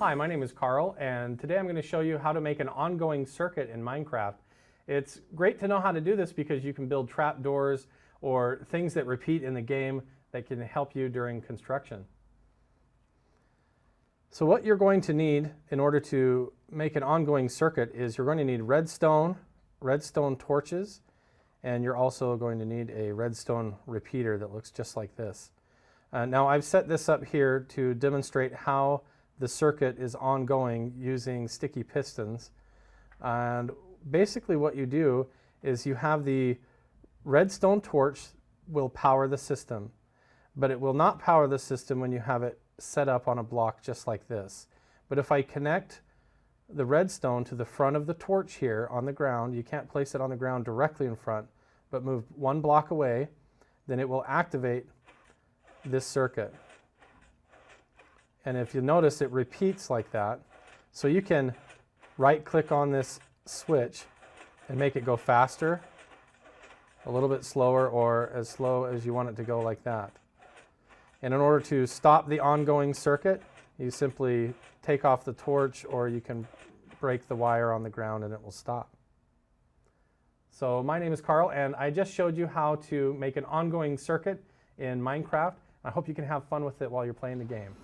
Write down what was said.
Hi, my name is Carl, and today I'm going to show you how to make an ongoing circuit in Minecraft. It's great to know how to do this because you can build trapdoors or things that repeat in the game that can help you during construction. So what you're going to need in order to make an ongoing circuit is you're going to need redstone torches, and you're also going to need a redstone repeater that looks just like this. Now I've set this up here to demonstrate how the circuit is ongoing using sticky pistons. And basically what you do is you have the redstone torch will power the system, but it will not power the system when you have it set up on a block just like this. But if I connect the redstone to the front of the torch here on the ground, you can't place it on the ground directly in front, but move one block away, then it will activate this circuit. And if you notice, it repeats like that. So you can right click on this switch and make it go faster, a little bit slower, or as slow as you want it to go, like that. And in order to stop the ongoing circuit, you simply take off the torch, or you can break the wire on the ground and it will stop. So my name is Carl, and I just showed you how to make an ongoing circuit in Minecraft. I hope you can have fun with it while you're playing the game.